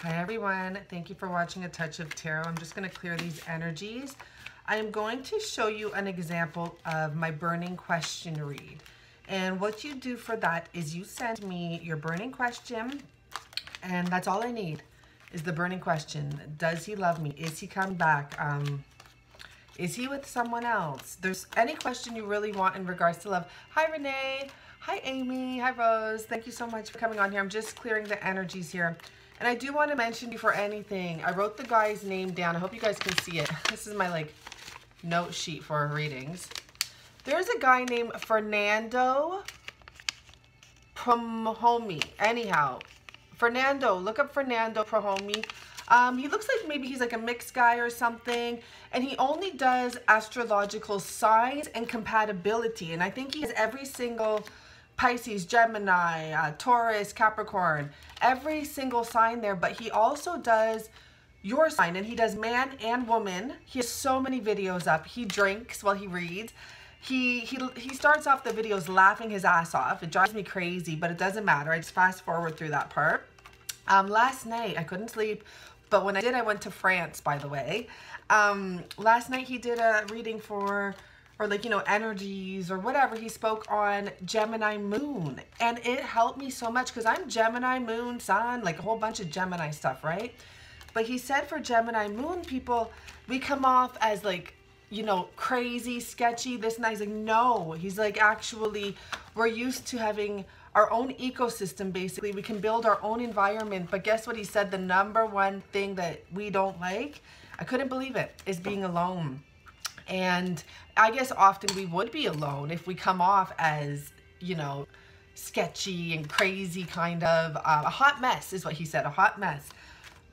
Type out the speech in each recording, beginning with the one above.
Hi everyone, thank you for watching A Touch of Tarot. I'm just going to clear these energies. I am going to show you an example of my burning question read. And what you do for that is you send me your burning question, and that's all I need is the burning question. Does he love me? Is he coming back? Is he with someone else? There's any question you really want in regards to love. Hi Renee, hi Amy, hi Rose. Thank you so much for coming on here. I'm just clearing the energies here. And I do want to mention before anything, I wrote the guy's name down. I hope you guys can see it. This is my note sheet for readings. There's a guy named Fernando Prohomi. Anyhow, Fernando, look up Fernando Prohomi. He looks like maybe he's like a mixed guy or something, and he only does astrological signs and compatibility. And I think he has every single Pisces, Gemini, Taurus, Capricorn, every single sign there, but he also does your sign, and he does man and woman. He has so many videos up. He drinks while he reads. He starts off the videos laughing his ass off. It drives me crazy, but it doesn't matter. I just fast forward through that part. Last night, I couldn't sleep, but when I did, I went to France, by the way. Last night, he did a reading for, or energies or whatever. He spoke on Gemini moon, and it helped me so much because I'm Gemini moon, sun, like a whole bunch of Gemini stuff, right? But he said for Gemini moon people, we come off as crazy, sketchy, this and that. He's like, no. He's like, actually, we're used to having our own ecosystem, basically. We can build our own environment. But guess what he said? The number one thing that we don't like, I couldn't believe it, is being alone. And I guess often we would be alone if we come off as, sketchy and crazy kind of. A hot mess is what he said, a hot mess.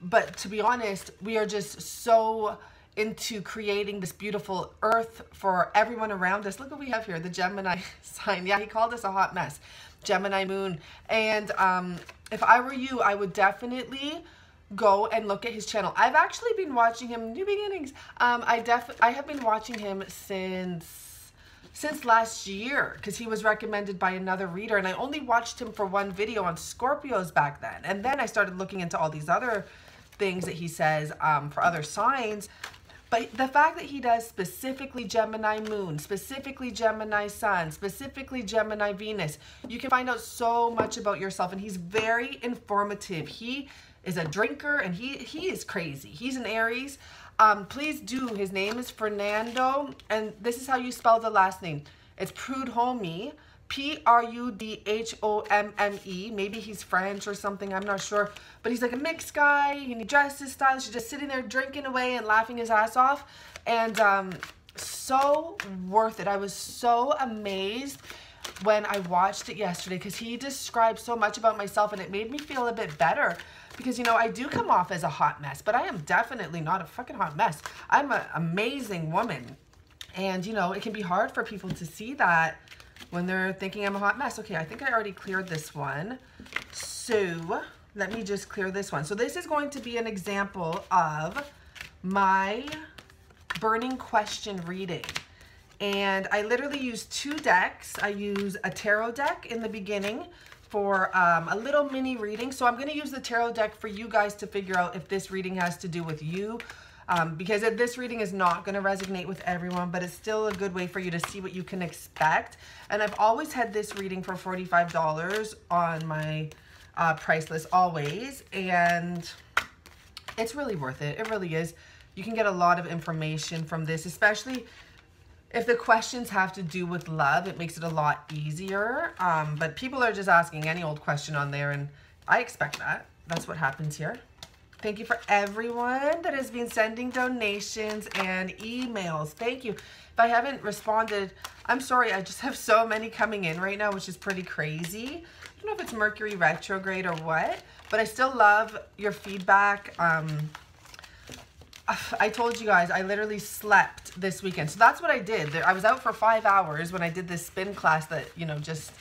But to be honest, we are just so into creating this beautiful earth for everyone around us. Look what we have here, the Gemini sign. Yeah, he called us a hot mess. Gemini moon. And if I were you, I would definitely go and look at his channel. I've actually been watching him, New Beginnings. I have been watching him since last year because he was recommended by another reader, and I only watched him for one video on Scorpios back then. And then I started looking into all these other things that he says for other signs. But the fact that he does specifically Gemini moon, specifically Gemini sun, specifically Gemini Venus, you can find out so much about yourself, and he's very informative. He is a drinker, and he is crazy. He's an Aries. Please do. His name is Fernando, and this is how you spell the last name. It's Prudhomme, Prudhomme. Maybe he's French or something, I'm not sure. But he's like a mixed guy, and he dresses stylish. He's just sitting there drinking away and laughing his ass off. And so worth it. I was so amazed when I watched it yesterday because he described so much about myself, and it made me feel a bit better. Because, I do come off as a hot mess, but I am definitely not a fucking hot mess. I'm an amazing woman. And, it can be hard for people to see that when they're thinking I'm a hot mess. Okay, I think I already cleared this one. So let me just clear this one. So this is going to be an example of my burning question reading. And I literally use two decks. I use a tarot deck in the beginning for a little mini reading. So I'm going to use the tarot deck for you guys to figure out if this reading has to do with you. Because this reading is not going to resonate with everyone, but it's still a good way for you to see what you can expect. And I've always had this reading for $45 on my price list, always. And it's really worth it. It really is. You can get a lot of information from this, especially if the questions have to do with love. It makes it a lot easier. But people are just asking any old question on there, and I expect that. That's what happens here. Thank you for everyone that has been sending donations and emails. Thank you. If I haven't responded, I'm sorry. I just have so many coming in right now, which is pretty crazy. I don't know if it's Mercury retrograde or what, but I still love your feedback. I told you guys, I literally slept this weekend. So that's what I did. I was out for 5 hours when I did this spin class that, just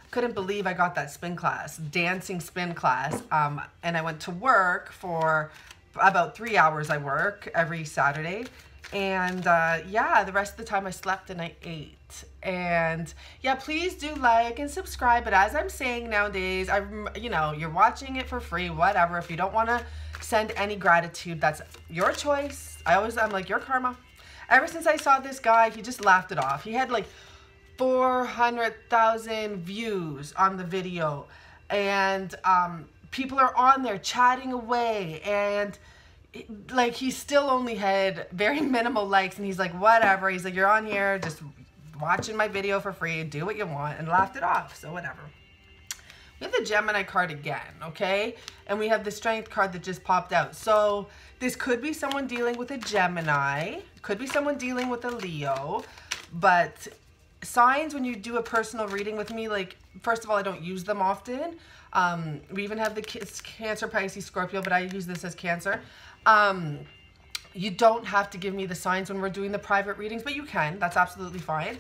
couldn't believe I got that spin class, dancing spin class. And I went to work for about 3 hours. I work every Saturday. And yeah, the rest of the time I slept and I ate. And yeah, please do like and subscribe. But as I'm saying nowadays, you know, you're watching it for free, whatever. If you don't want to send any gratitude, that's your choice. I'm like, your karma. Ever since I saw this guy, he just laughed it off. He had like 400,000 views on the video, and people are on there chatting away, and like he still only had very minimal likes, and he's like, whatever. He's like, you're on here just watching my video for free, do what you want, and laughed it off. So whatever. We have the Gemini card again, okay? And we have the Strength card that just popped out. So this could be someone dealing with a Gemini, could be someone dealing with a Leo, but signs when you do a personal reading with me, like, first of all, I don't use them often. We even have the Cancer, Pisces, Scorpio, but I use this as Cancer. You don't have to give me the signs when we're doing the private readings, but you can. That's absolutely fine.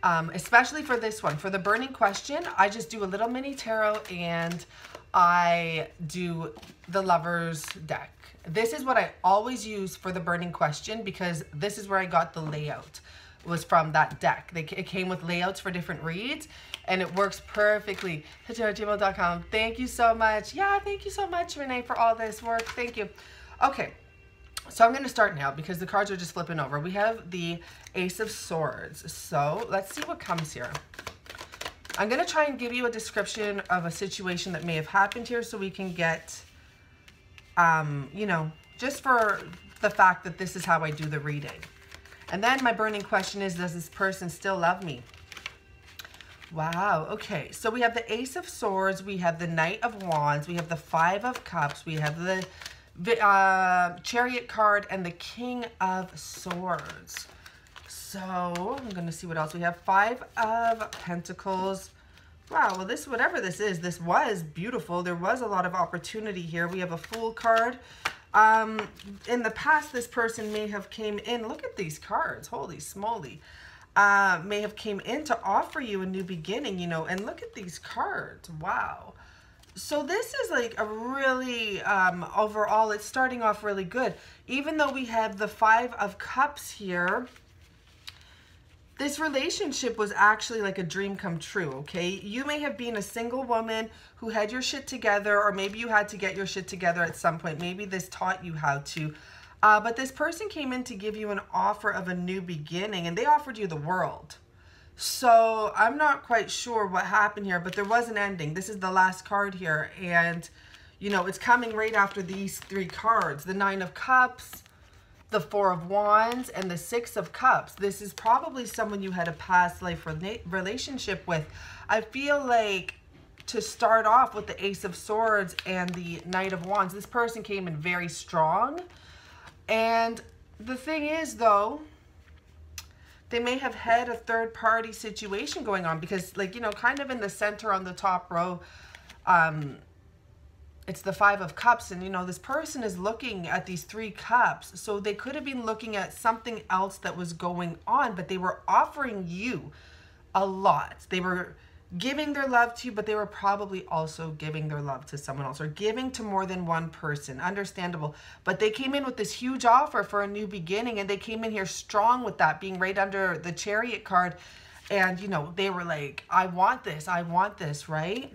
Especially for this one. For the burning question, I just do a little mini tarot and I do the Lover's deck. This is what I always use for the burning question because this is where I got the layout. Was from that deck. It came with layouts for different reads and it works perfectly. tarotgmail.com. Thank you so much. Yeah, thank you so much, Renee, for all this work. Thank you. Okay, so I'm going to start now because the cards are just flipping over. We have the Ace of Swords. So let's see what comes here. I'm going to try and give you a description of a situation that may have happened here so we can get, you know, just for the fact that this is how I do the reading. And then my burning question is, does this person still love me? Wow, okay. So we have the Ace of Swords, we have the Knight of Wands, we have the Five of Cups, we have the Chariot card, and the King of Swords. So I'm going to see what else. We have Five of Pentacles. Wow, well, this, whatever this is, this was beautiful. There was a lot of opportunity here. We have a Fool card. In the past, this person may have came in, look at these cards, holy smoly, may have came in to offer you a new beginning, you know, and look at these cards, wow. So this is like a really, overall, it's starting off really good. Even though we have the Five of Cups here, this relationship was actually like a dream come true, okay? You may have been a single woman who had your shit together, or maybe you had to get your shit together at some point. Maybe this taught you how to. But this person came in to give you an offer of a new beginning, and they offered you the world. So I'm not quite sure what happened here, but there was an ending. This is the last card here, and, you know, it's coming right after these three cards. The Nine of Cups, the Four of Wands, and the Six of Cups. This is probably someone you had a past life relationship with. I feel like to start off with the Ace of Swords and the Knight of Wands, this person came in very strong. And the thing is, though, they may have had a third-party situation going on because, like, you know, kind of in the center on the top row, it's the Five of Cups, and, you know, this person is looking at these three cups. So they could have been looking at something else that was going on, but they were offering you a lot. They were giving their love to you, but they were probably also giving their love to someone else or giving to more than one person. Understandable. But they came in with this huge offer for a new beginning, and they came in here strong with that, being right under the Chariot card. And, you know, they were like, I want this, right?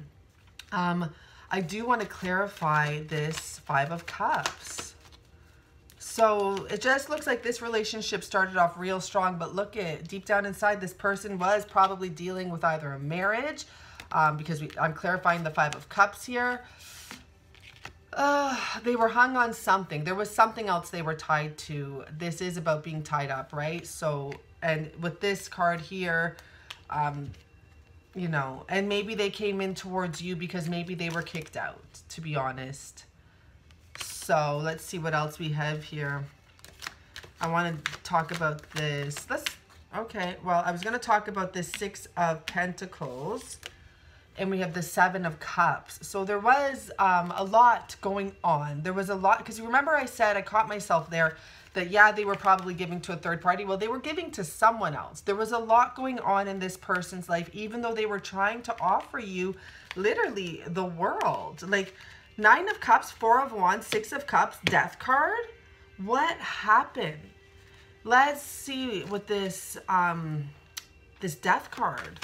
I do want to clarify this Five of Cups. So it just looks like this relationship started off real strong, but look at deep down inside, this person was probably dealing with either a marriage, because I'm clarifying the Five of Cups here. They were hung on something. There was something else they were tied to. This is about being tied up, right? So, and with this card here, you know, and maybe they came in towards you because maybe they were kicked out, to be honest. So let's see what else we have here. I want to talk about this. Okay, well, I was going to talk about this Six of Pentacles, and we have the Seven of Cups. So there was a lot going on. There was a lot, because you remember I said, I caught myself there, that yeah, they were probably giving to a third party. Well, they were giving to someone else. There was a lot going on in this person's life, even though they were trying to offer you literally the world. Like, Nine of Cups, Four of Wands, Six of Cups, Death card. What happened? Let's see with this, this death card.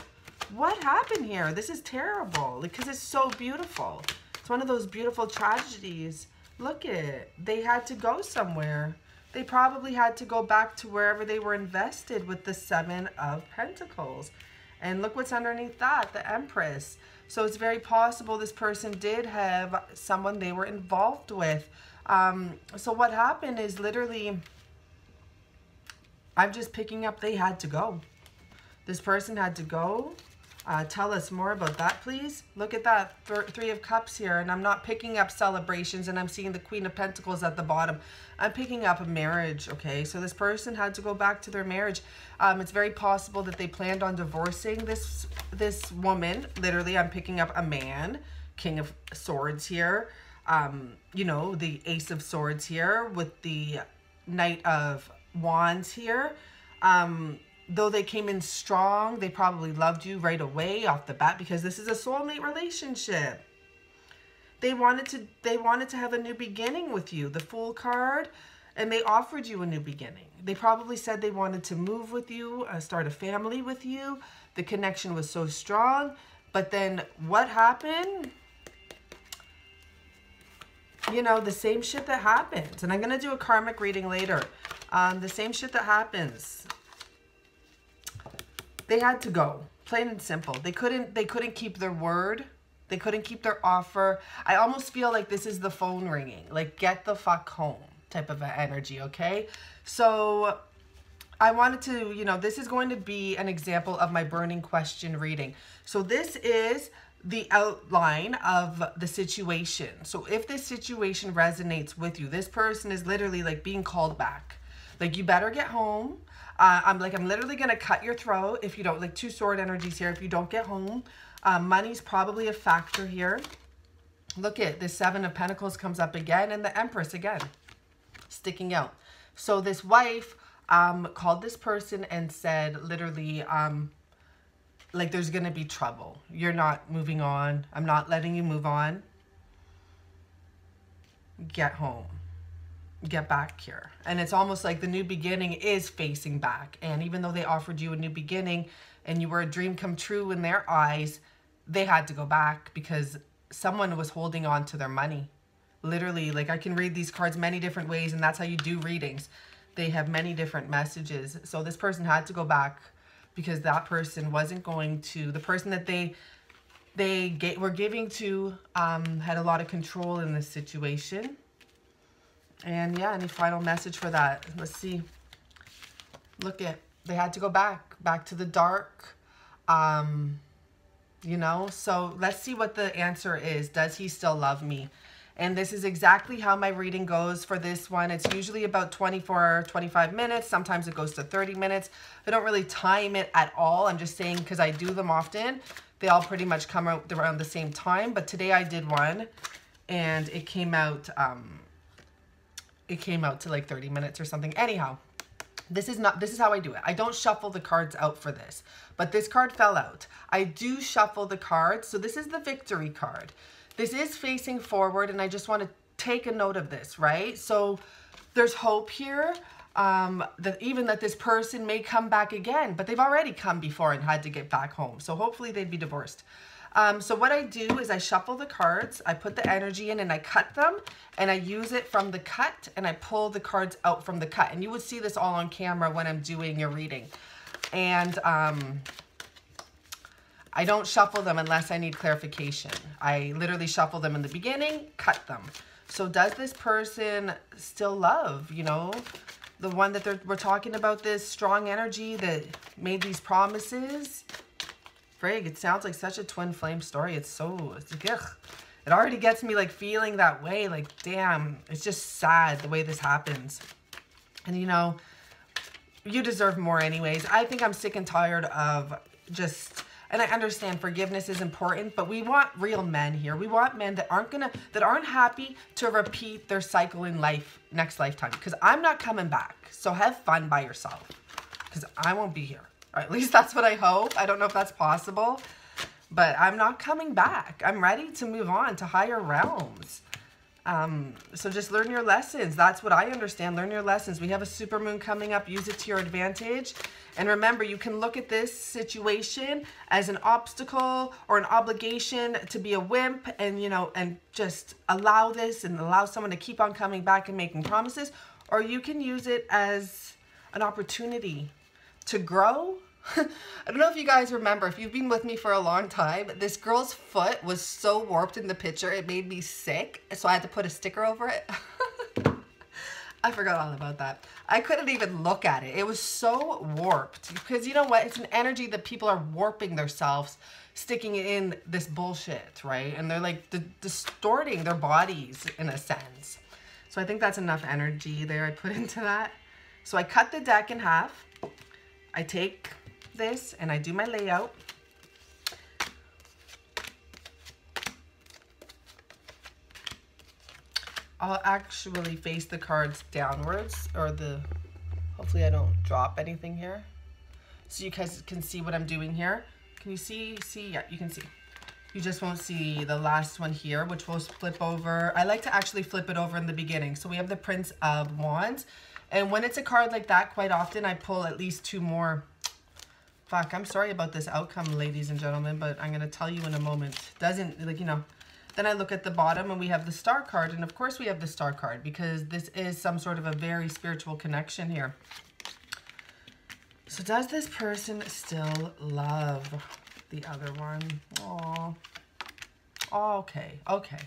What happened here? This is terrible because it's so beautiful. It's one of those beautiful tragedies. Look at it. They had to go somewhere. They probably had to go back to wherever they were invested with the Seven of Pentacles. And look what's underneath that, the Empress. So it's very possible this person did have someone they were involved with. So what happened is literally, I'm just picking up, they had to go. This person had to go. Tell us more about that, please. Look at that, Three of Cups here, and I'm not picking up celebrations, and I'm seeing the Queen of Pentacles at the bottom. I'm picking up a marriage, okay? So this person had to go back to their marriage. It's very possible that they planned on divorcing this woman. Literally, I'm picking up a man, King of Swords here. You know, the Ace of Swords here with the Knight of Wands here. Though they came in strong, they probably loved you right away off the bat because this is a soulmate relationship. They wanted to have a new beginning with you, the Fool card, and they offered you a new beginning. They probably said they wanted to move with you, start a family with you. The connection was so strong, but then what happened? You know, the same shit that happens, and I'm going to do a karmic reading later. The same shit that happens. They had to go, plain and simple. They couldn't keep their word. They couldn't keep their offer. I almost feel like this is the phone ringing, like get the fuck home type of energy, okay? So I wanted to, you know, this is going to be an example of my burning question reading. So this is the outline of the situation. So if this situation resonates with you, this person is literally like being called back. Like, you better get home. I'm literally going to cut your throat if you don't, like two sword energies here, if you don't get home. Money's probably a factor here. Look at the Seven of Pentacles comes up again, and the Empress again, sticking out. So this wife called this person and said, literally, like, there's going to be trouble. You're not moving on. I'm not letting you move on. Get home. Get back here. And it's almost like the new beginning is facing back. And even though they offered you a new beginning and you were a dream come true in their eyes, they had to go back because someone was holding on to their money. Literally, like, I can read these cards many different ways, and that's how you do readings. They have many different messages. So this person had to go back because that person wasn't going to, the person that they were giving to had a lot of control in this situation. And yeah, any final message for that? Let's see. Look at, they had to go back to the dark. You know, so let's see what the answer is. Does he still love me? And this is exactly how my reading goes for this one. It's usually about 24, 25 minutes. Sometimes it goes to 30 minutes. I don't really time it at all. I'm just saying because I do them often. They all pretty much come out around the same time. But today I did one and it came out to like 30 minutes or something. Anyhow, this is how I do it. I don't shuffle the cards out for this, but this card fell out. I do shuffle the cards. So this is the victory card. This is facing forward, and I just want to take a note of this, right? So there's hope here, that this person may come back again, but they've already come before and had to get back home. So hopefully they'd be divorced. So what I do is I shuffle the cards, I put the energy in and I cut them, and I use it from the cut, and I pull the cards out from the cut. And you would see this all on camera when I'm doing your reading. And I don't shuffle them unless I need clarification. I literally shuffle them in the beginning, cut them. So does this person still love, you know, the one that we're talking about, this strong energy that made these promises? Frig, it sounds like such a twin flame story. It's like, ugh. It already gets me like feeling that way. Like, damn, it's just sad the way this happens. And you know, you deserve more anyways. I think I'm sick and tired of just, and I understand forgiveness is important, but we want real men here. We want men that aren't happy to repeat their cycle in life next lifetime. Because I'm not coming back. So have fun by yourself. Because I won't be here. Or at least that's what I hope. I don't know if that's possible. But I'm not coming back. I'm ready to move on to higher realms. So just learn your lessons. That's what I understand. Learn your lessons. We have a supermoon coming up. Use it to your advantage. And remember, you can look at this situation as an obstacle or an obligation to be a wimp and, you know, and just allow this and allow someone to keep on coming back and making promises. Or you can use it as an opportunity to grow. I don't know if you guys remember, if you've been with me for a long time, this girl's foot was so warped in the picture, it made me sick. So I had to put a sticker over it. I forgot all about that. I couldn't even look at it. It was so warped because you know what? It's an energy that people are warping themselves, sticking in this bullshit, right? And they're like distorting their bodies in a sense. So I think that's enough energy there I put into that. So I cut the deck in half. I take this and I do my layout. I'll actually face the cards downwards, or hopefully I don't drop anything here. So you guys can see what I'm doing here. Can you see? Yeah, you can see. You just won't see the last one here, which will flip over. I like to actually flip it over in the beginning. So we have the Prince of Wands. And when it's a card like that, quite often I pull at least 2 more. Fuck, I'm sorry about this outcome, ladies and gentlemen, but I'm going to tell you in a moment. Doesn't, like, you know. Then I look at the bottom and we have the Star card. And of course we have the Star card because this is some sort of a very spiritual connection here. So does this person still love the other one? Aww. Oh, okay. Okay.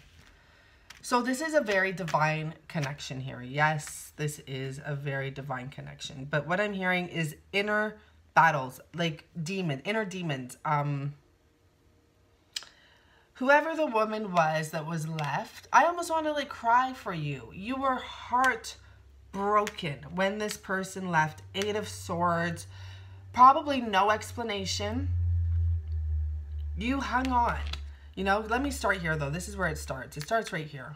So this is a very divine connection here. Yes, this is a very divine connection. But what I'm hearing is inner battles, like inner demons. Whoever the woman was that was left, I almost want to like cry for you. You were heartbroken when this person left. 8 of Swords, probably no explanation. You hung on. You know, let me start here though. This is where it starts. It starts right here.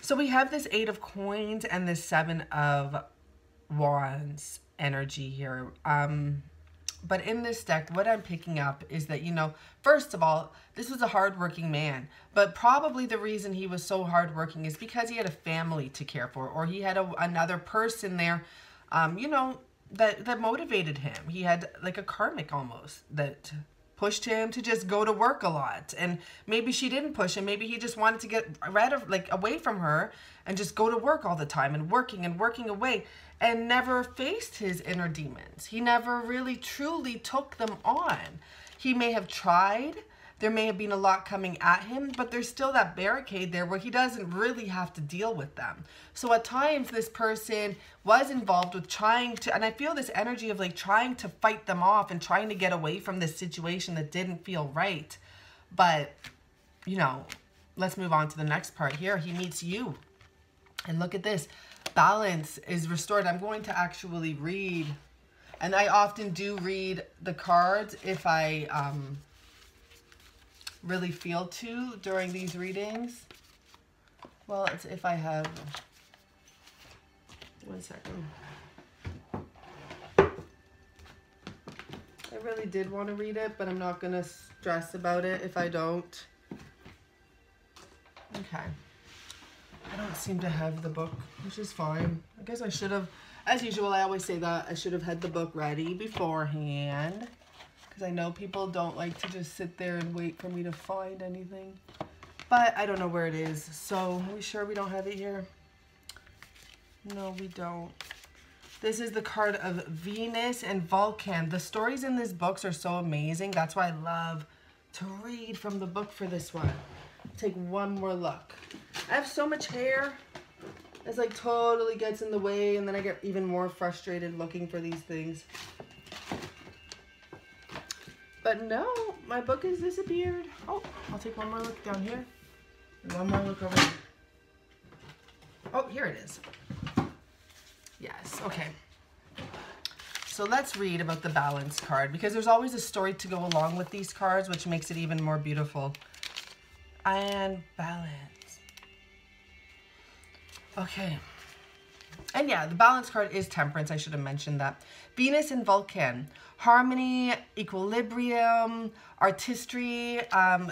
So we have this 8 of Coins and this 7 of Wands energy here. But in this deck, what I'm picking up is that, you know, first of all, this was a hardworking man. But probably the reason he was so hardworking is because he had a family to care for. Or he had another person there, you know, that motivated him. He had like a karmic almost that pushed him to just go to work a lot. And maybe she didn't push him. Maybe he just wanted to get away from her and just go to work all the time and working away and never faced his inner demons. He never really truly took them on. He may have tried. There may have been a lot coming at him, but there's still that barricade there where he doesn't really have to deal with them. So at times this person was involved with trying to, and I feel this energy of like trying to fight them off and trying to get away from this situation that didn't feel right. But, you know, let's move on to the next part here. He meets you. And look at this. Balance is restored. I'm going to actually read, and I often do read the cards if I really feel to during these readings. Well, it's if I have, 1 second. I really did want to read it, but I'm not going to stress about it if I don't. Okay. I don't seem to have the book, which is fine. I guess I should have, as usual, I always say that I should have had the book ready beforehand. Because I know people don't like to just sit there and wait for me to find anything. But I don't know where it is. So, are we sure we don't have it here? No, we don't. This is the card of Venus and Vulcan. The stories in these books are so amazing. That's why I love to read from the book for this one. Take one more look. I have so much hair. It's like totally gets in the way, and then I get even more frustrated looking for these things. But no, my book has disappeared. Oh, I'll take one more look down here. And one more look over here. Oh, here it is. Yes, okay. So let's read about the Balance card, because there's always a story to go along with these cards, which makes it even more beautiful. And Balance. Okay. And yeah, the balance card is Temperance. I should have mentioned that. Venus and Vulcan. Harmony, equilibrium, artistry.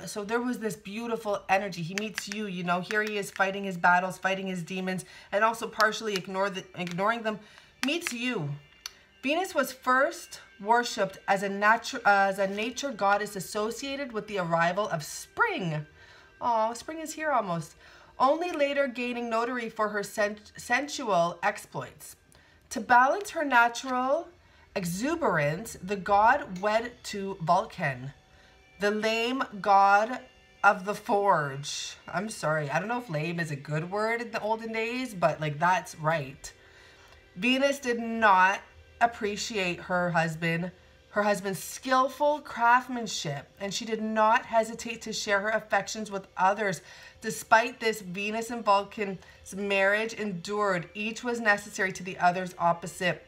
So there was this beautiful energy. He meets you, you know, here he is fighting his battles, fighting his demons, and also partially ignoring them. Meets you. Venus was first worshipped as a nature goddess associated with the arrival of spring. Oh, spring is here almost. Only later gaining notoriety for her sensual exploits. To balance her natural exuberance, the god wed to Vulcan, the lame god of the forge. I'm sorry, I don't know if lame is a good word in the olden days, but like that's right. Venus did not appreciate her husband's skillful craftsmanship, and she did not hesitate to share her affections with others. Despite this, Venus and Vulcan's marriage endured. Each was necessary to the other's opposites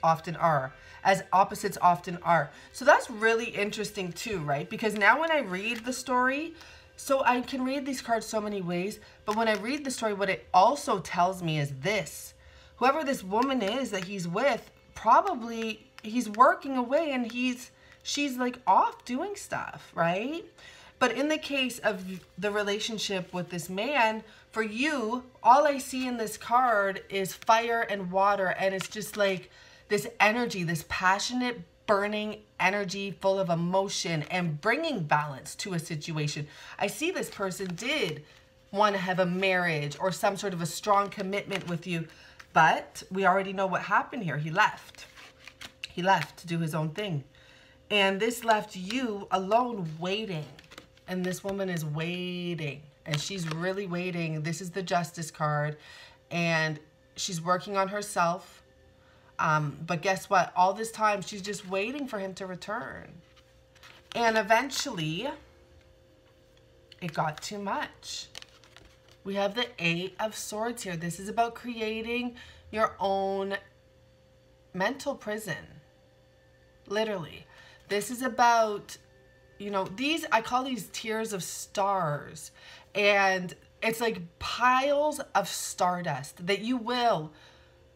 often are. So that's really interesting too, right? Because now when I read the story, so I can read these cards so many ways, but when I read the story, what it also tells me is this. Whoever this woman is that he's with, probably he's working away and she's like off doing stuff, right? But in the case of the relationship with this man, for you, all I see in this card is fire and water, and it's just like this energy, this passionate, burning energy full of emotion and bringing balance to a situation. I see this person did want to have a marriage or some sort of a strong commitment with you, but we already know what happened here. He left. He left to do his own thing. And this left you alone waiting. And this woman is waiting. And she's really waiting. This is the Justice card. And she's working on herself. But guess what? All this time, she's just waiting for him to return. And eventually, it got too much. We have the 8 of Swords here. This is about creating your own mental prison. Literally. This is about, you know, these, I call these tiers of stars. And it's like piles of stardust that you will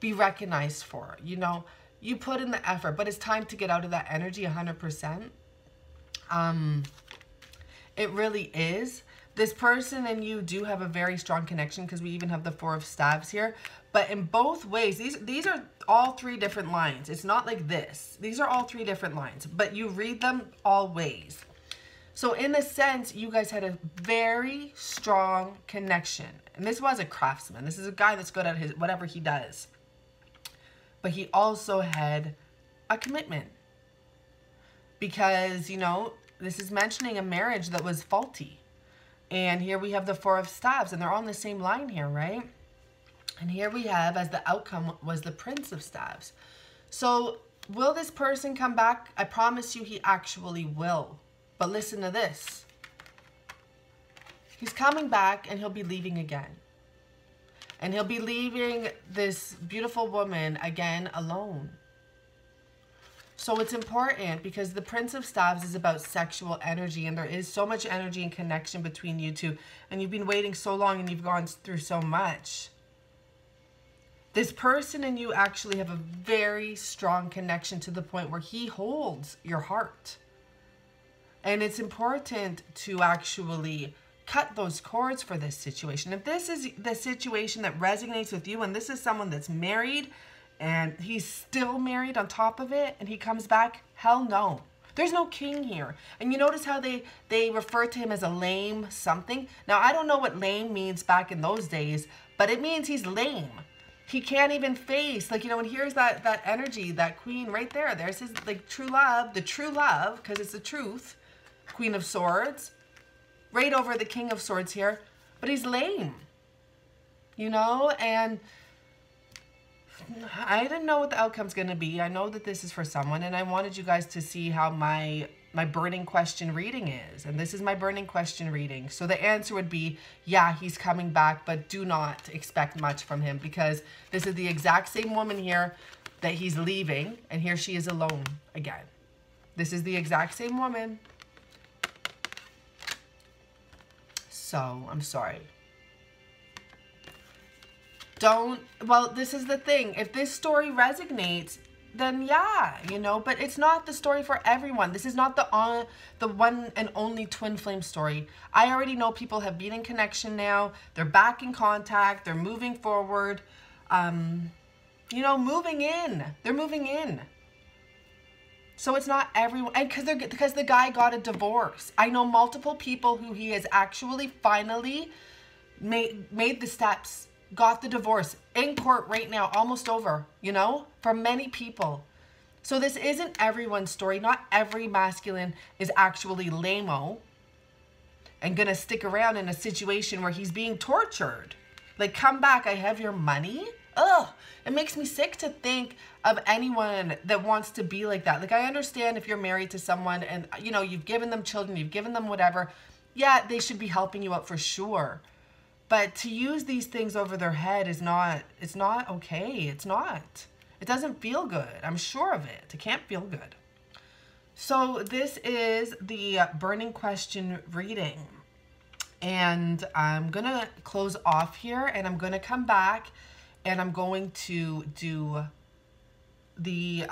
be recognized for. You know, you put in the effort, but it's time to get out of that energy 100%. It really is. This person and you do have a very strong connection because we even have the 4 of Staves here. But in both ways, these are all 3 different lines. It's not like this. These are all 3 different lines, but you read them all ways. So in a sense, you guys had a very strong connection. And this was a craftsman. This is a guy that's good at his whatever he does. But he also had a commitment. Because, you know, this is mentioning a marriage that was faulty. And here we have the 4 of Staves, and they're on the same line here, right? And here we have, as the outcome, was the Prince of Staves. So, will this person come back? I promise you he actually will. But listen to this. He's coming back, and he'll be leaving again. And he'll be leaving this beautiful woman again alone. So it's important because the Prince of Staves is about sexual energy, and there is so much energy and connection between you two, and you've been waiting so long and you've gone through so much. This person and you actually have a very strong connection to the point where he holds your heart. And it's important to actually cut those cords for this situation. If this is the situation that resonates with you, and this is someone that's married, and he's still married on top of it, and he comes back, hell no. There's no king here. And you notice how they refer to him as a lame something? Now, I don't know what lame means back in those days, but it means he's lame. He can't even face, like, you know, and here's that energy, that queen right there. There's his, like, true love, the true love, because it's the truth. Queen of Swords. Right over the King of Swords here. But he's lame. You know, and I didn't know what the outcome's going to be. I know that this is for someone, and I wanted you guys to see how my burning question reading is. And this is my burning question reading. So the answer would be, yeah, he's coming back, but do not expect much from him, because this is the exact same woman here that he's leaving, and here she is alone again. This is the exact same woman. So, I'm sorry. Well, this is the thing. If this story resonates, then yeah, you know, but it's not the story for everyone. This is not the one and only twin flame story. I already know people have been in connection now. They're back in contact. They're moving forward. You know, moving in. They're moving in. So it's not everyone, and because the guy got a divorce. I know multiple people who he has actually finally made the steps, got the divorce in court right now, almost over, you know, for many people. So this isn't everyone's story. Not every masculine is actually lame-o and gonna stick around in a situation where he's being tortured. Like, come back, I have your money. Ugh, it makes me sick to think of anyone that wants to be like that. Like, I understand if you're married to someone and, you know, you've given them children, you've given them whatever. Yeah, they should be helping you out for sure. But to use these things over their head is not, it's not okay. It's not. It doesn't feel good. I'm sure of it. It can't feel good. So this is the burning question reading. And I'm going to close off here and I'm going to come back and I'm going to do the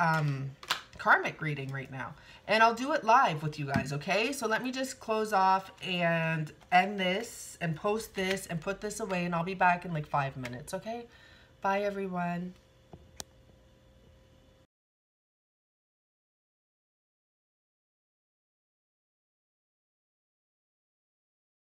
karmic reading right now. And I'll do it live with you guys, okay? So let me just close off and end this and post this and put this away, and I'll be back in like 5 minutes, okay? Bye, everyone.